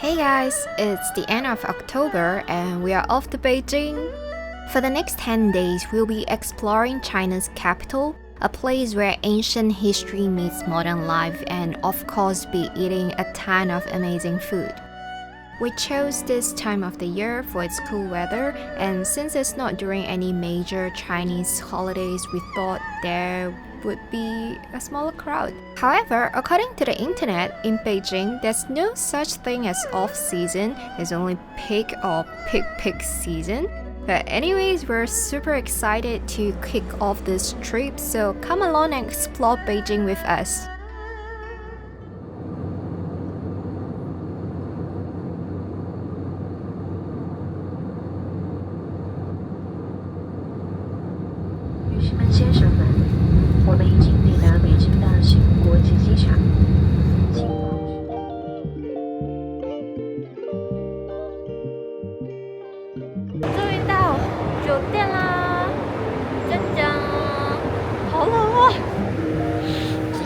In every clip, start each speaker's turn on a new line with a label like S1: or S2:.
S1: Hey guys, it's the end of October and we are off to Beijing. For the next 10 days, we'll be exploring China's capital, a place where ancient history meets modern life and of course be eating a ton of amazing food. We chose this time of the year for its cool weather, and since it's not during any major Chinese holidays, we thought there would be a smaller crowd. However, according to the internet, in Beijing, there's no such thing as off-season, there's only peak or peak season. But anyways, we're super excited to kick off this trip, so come along and explore Beijing with us.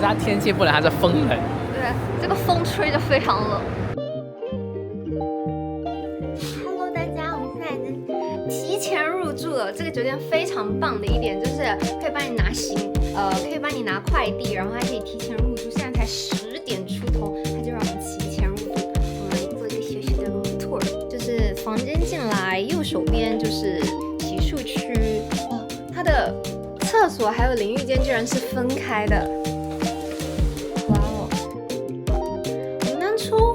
S2: 它天气不冷，它是风冷。
S1: 对，这个风吹着非常冷。Hello， 大家，我们现在已经提前入住了。这个酒店非常棒的一点就是可以帮你拿可以帮你拿快递，然后还可以提前入住。现在才10点出头，它就让我们提前入住。我们做一个小小的 room tour， 就是房间进来，右手边就是洗漱区。哦，它的厕所还有淋浴间居然是分开的。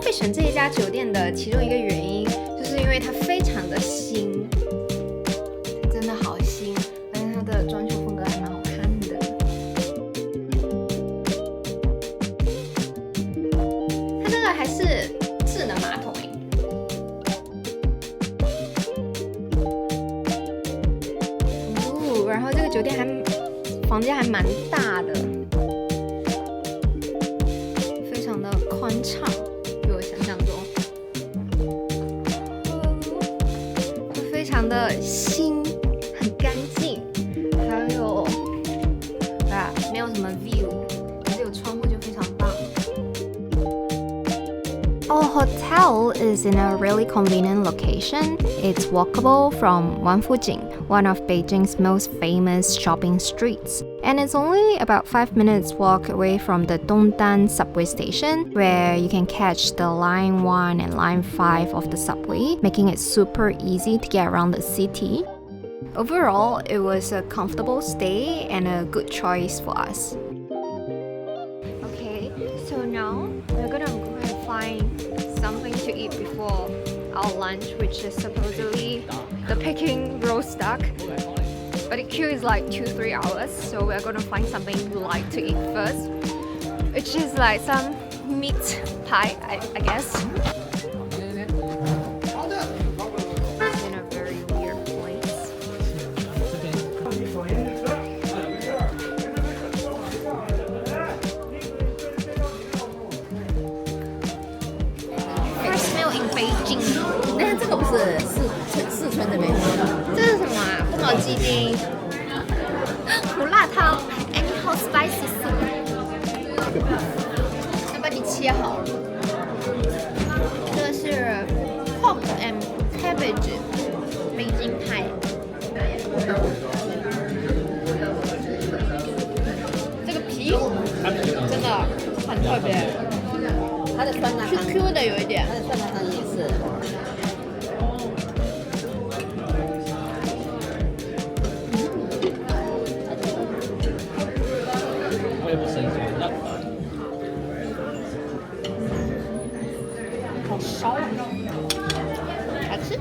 S1: 会选这一家酒店的其中一个原因，就是因为它非常的新，真的好新，而且它的装修风格还蛮好看的。它这个还是智能马桶然后这个酒店房间还蛮大的，非常的宽敞。非常的新，很干净，还有没有什么 view， 可是有窗户就非常棒。Our hotel is in a really convenient location. It's walkable from Minfu, one of Beijing's most famous shopping streets. And it's only about 5 minutes walk away from the Dongdan subway station, where you can catch the Line 1 and Line 5 of the subway, making it super easy to get around the city. Overall, it was a comfortable stay and a good choice for us. Okay, so now we're gonna go and find something to eat before our lunch, which is supposedly the Peking roast duck. But the queue is like 2-3 hours, so we're gonna find something we like to eat first, which is like some meat pie, I guess. It's in a very weird place. First meal in Beijing.
S3: 但这个不是四川的美食，
S1: 这是什么啊？宫保鸡丁、胡辣汤 ，anyhow spicy soup。要帮你切好了。这个是 pork and cabbage 北京派。这个皮真的很特别，
S3: 它的酸辣汤
S1: ，QQ 的有一点。
S3: 它的酸辣汤也是。好烧啊！
S1: 好吃。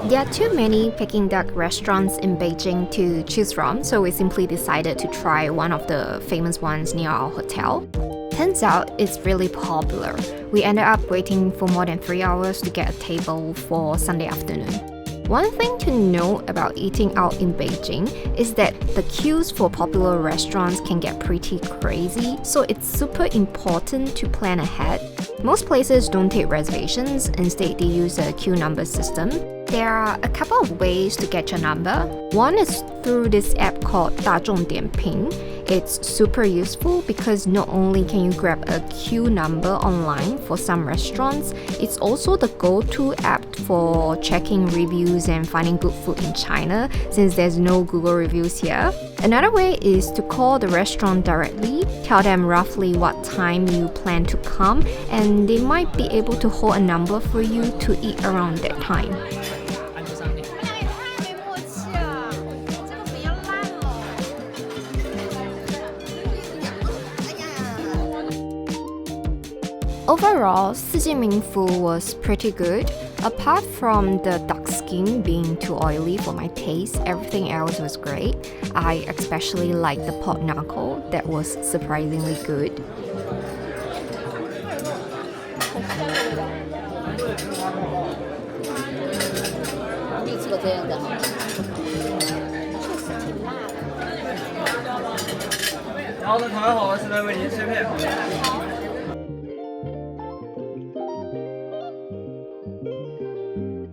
S1: There are too many Peking duck restaurants in Beijing to choose from, so we simply decided to try one of the famous ones near our hotel. Turns out it's really popular. We ended up waiting for more than 3 hours to get a table for Sunday afternoon. One thing to note about eating out in Beijing is that the queues for popular restaurants can get pretty crazy, so it's super important to plan ahead. Most places don't take reservations, instead they use a queue number system. There are a couple of ways to get your number. One is through this app called 大众点评. It's super useful because not only can you grab a queue number online for some restaurants, it's also the go-to app for checking reviews and finding good food in China since there's no Google reviews here. Another way is to call the restaurant directly, tell them roughly what time you plan to come, and they might be able to hold a number for you to eat around that time. Overall, Siji Minfu was pretty good. Apart from the duck skin being too oily for my taste, everything else was great. I especially liked the pork knuckle, that was surprisingly good.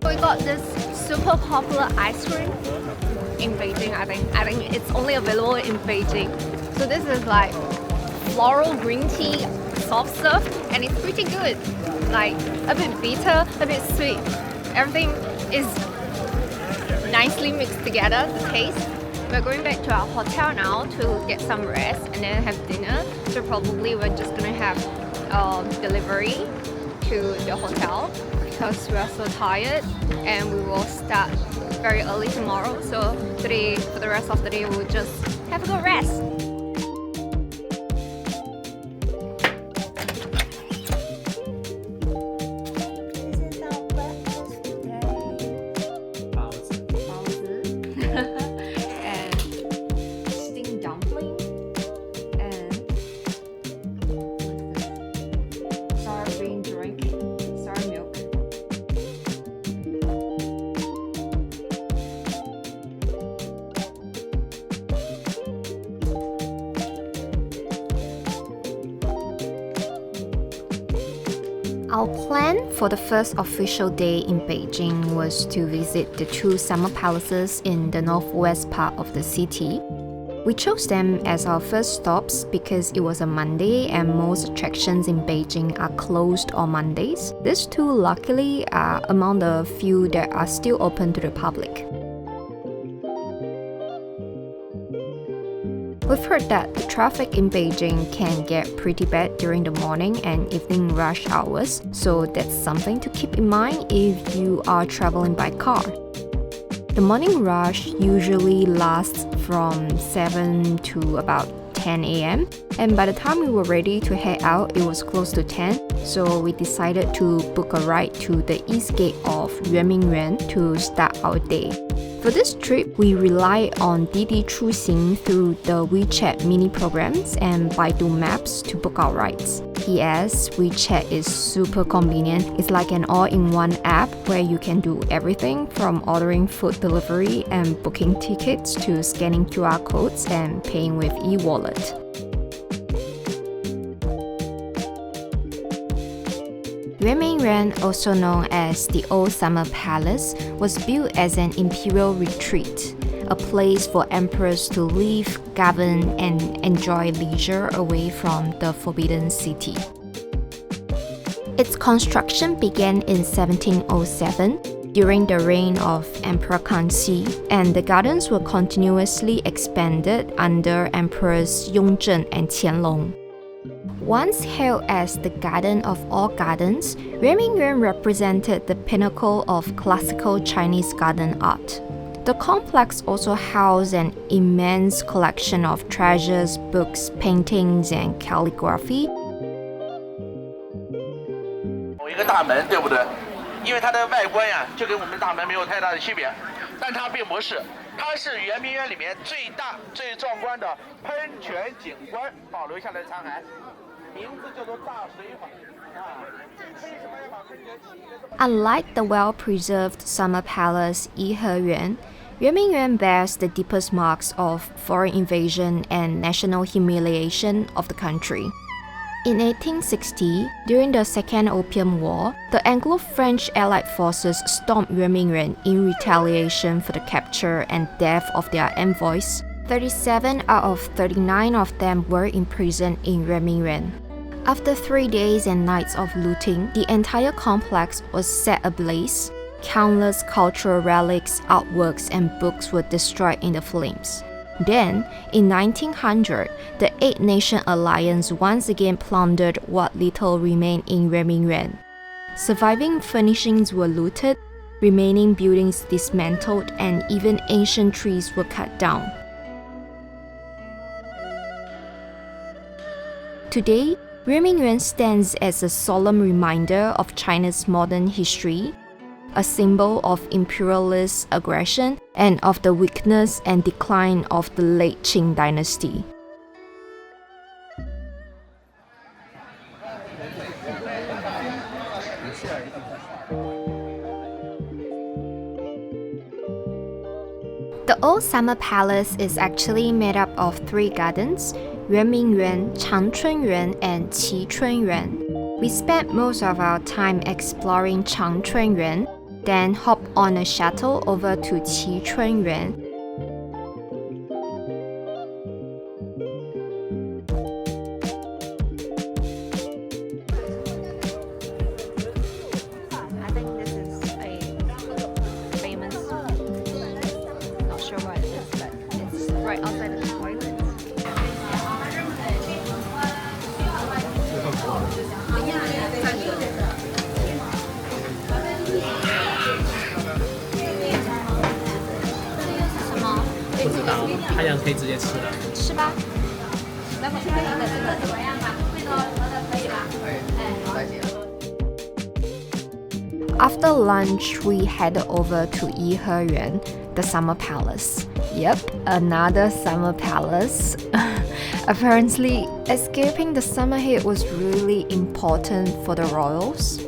S1: We got this super popular ice cream in Beijing, I think it's only available in Beijing. So this is like floral green tea, soft serve, and it's pretty good. Like a bit bitter, a bit sweet. Everything is nicely mixed together, the taste. We're going back to our hotel now to get some rest and then have dinner. So probably we're just gonna have delivery to the hotel because we are so tired, and we will start very early tomorrow. So today, for the rest of the day, we'll just have a good rest. Our plan for the first official day in Beijing was to visit the two summer palaces in the northwest part of the city. We chose them as our first stops because it was a Monday and most attractions in Beijing are closed on Mondays. These two luckily are among the few that are still open to the public. We've heard that the traffic in Beijing can get pretty bad during the morning and evening rush hours, so that's something to keep in mind if you are traveling by car. The morning rush usually lasts from 7 to about 10 a.m. and by the time we were ready to head out, it was close to 10, so we decided to book a ride to the east gate of Yuan to start our day. For this trip, we rely on Didi Chuxing through the WeChat mini programs and Baidu Maps to book our rides. P.S. WeChat is super convenient. It's like an all-in-one app where you can do everything from ordering food delivery and booking tickets to scanning QR codes and paying with e-wallet. Yuan, also known as the Old Summer Palace, was built as an imperial retreat, a place for emperors to live, govern, and enjoy leisure away from the Forbidden City. Its construction began in 1707 during the reign of Emperor Kangxi, and the gardens were continuously expanded under Emperors Yongzheng and Qianlong. Once hailed as the Garden of all Gardens, Yuan represented the pinnacle of classical Chinese garden art. The complex also housed an immense collection of treasures, books, paintings, and calligraphy.
S4: 有一个大门，对不对？因为它的外观呀，就跟我们的大门没有太大的区别，但它并不是，它是圆明园里面最大、最壮观的喷泉景观保留下来的残骸。
S1: Unlike the well-preserved summer palace Yiheyuan, Yuan bears the deepest marks of foreign invasion and national humiliation of the country. In 1860, during the Second Opium War, the Anglo-French Allied forces stormed Yuanmingyuan in retaliation for the capture and death of their envoys. 37 out of 39 of them were imprisoned in Yuanmingyuan. After 3 days and nights of looting, the entire complex was set ablaze. Countless cultural relics, artworks, and books were destroyed in the flames. Then, in 1900, the Eight-Nation Alliance once again plundered what little remained in Yuanmingyuan. Surviving furnishings were looted, remaining buildings dismantled, and even ancient trees were cut down. Today, Yuanmingyuan stands as a solemn reminder of China's modern history, a symbol of imperialist aggression and of the weakness and decline of the late Qing dynasty. The old summer palace is actually made up of 3 gardens: Yuanmingyuan, Changchunyuan, and Qichunyuan. We spent most of our time exploring Changchunyuan, then hop on a shuttle over to Qichunyuan. I think this is a famous, not sure what it is, but it's right outside the toilet.
S2: 不知道，太阳可以直接吃了。
S1: 是吧？ After lunch, we headed over to Heyan, the summer palace. Yep, another summer palace. Apparently, escaping the summer heat was really important for the royals.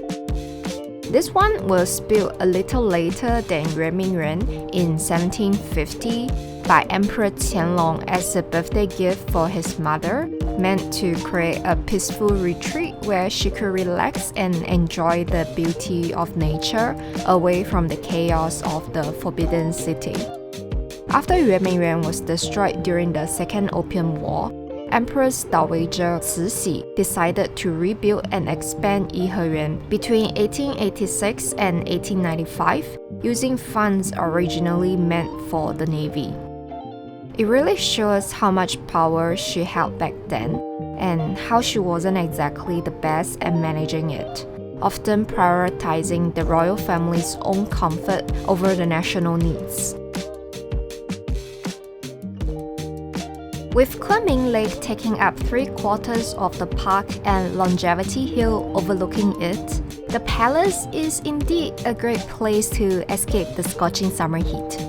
S1: This one was built a little later than Yuanmingyuan in 1750 by Emperor Qianlong as a birthday gift for his mother, meant to create a peaceful retreat where she could relax and enjoy the beauty of nature away from the chaos of the Forbidden City. After Yuanmingyuan was destroyed during the Second Opium War, Empress Dowager Siji decided to rebuild and expand Heyan between 1886 and 1895 using funds originally meant for the Navy. It really shows how much power she held back then and how she wasn't exactly the best at managing it, often prioritizing the royal family's own comfort over the national needs. With Kunming Lake taking up 3/4 of the park and Longevity Hill overlooking it, the palace is indeed a great place to escape the scorching summer heat.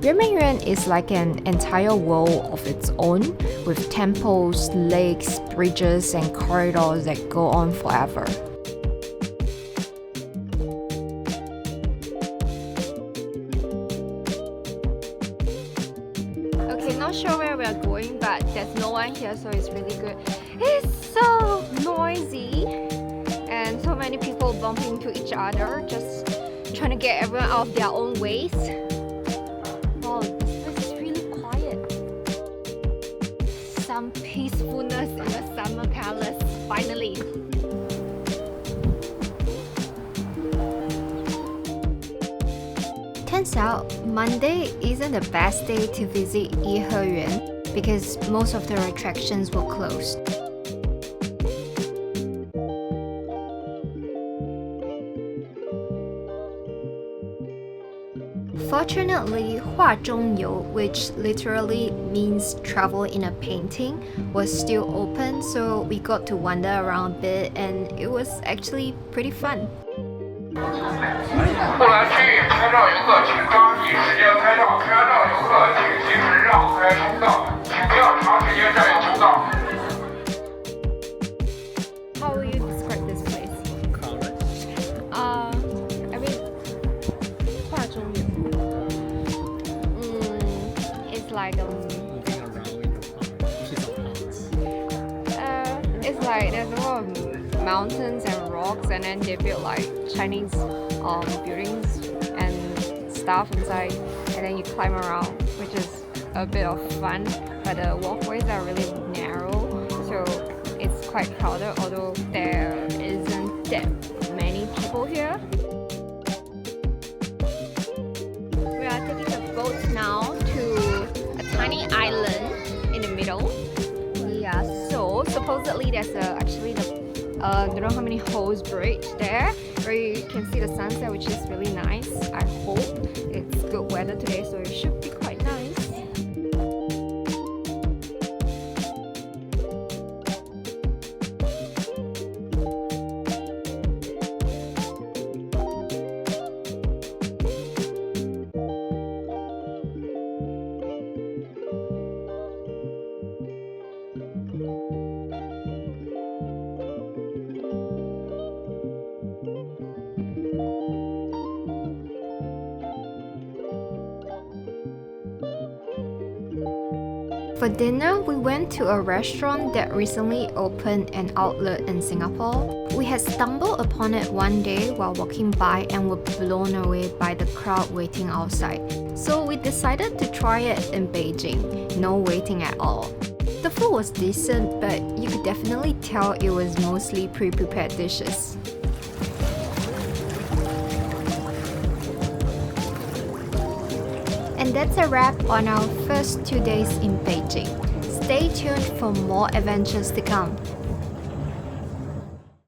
S1: Yuanmingyuan is like an entire world of its own, with temples, lakes, bridges, and corridors that go on forever. Okay, not sure where we are going, but there's no one here, so it's really good. It's so noisy, and so many people bumping into each other, just trying to get everyone out of their own ways. Wow, this place is really quiet. Some peacefulness in the summer palace, finally. Turns out, Monday isn't the best day to visit Heyan because most of the attractions were closed. Fortunately, Hua Zhongyou, which literally means travel in a painting, was still open, so we got to wander around a bit and it was actually pretty fun.
S5: 不来区域拍照游客请抓紧时间拍照，拍照游客请及时让开通道，请不要长时间占用通道。
S1: How will you describe this place?
S2: Crowded.
S1: I mean, Hua Zhongyou. It's like
S2: Moving around in the park, piece of art.
S1: it's like like there's a lot of mountains and rocks, and then they built like Chinese buildings and stuff inside, and then you climb around, which is a bit of fun. But the walkways are really narrow, so it's quite crowded, although there isn't that many people here. We are taking the boat now to a tiny island in the middle. Yeah, so supposedly there's actually the don't know how many holes bridge there where you can see the sunset, which is really nice. I hope it's good weather today, so it should be quite nice. For dinner, we went to a restaurant that recently opened an outlet in Singapore. We had stumbled upon it one day while walking by and were blown away by the crowd waiting outside. So we decided to try it in Beijing, no waiting at all. The food was decent, but you could definitely tell it was mostly pre-prepared dishes. And that's a wrap on our first 2 days in Beijing. Stay tuned for more adventures to come.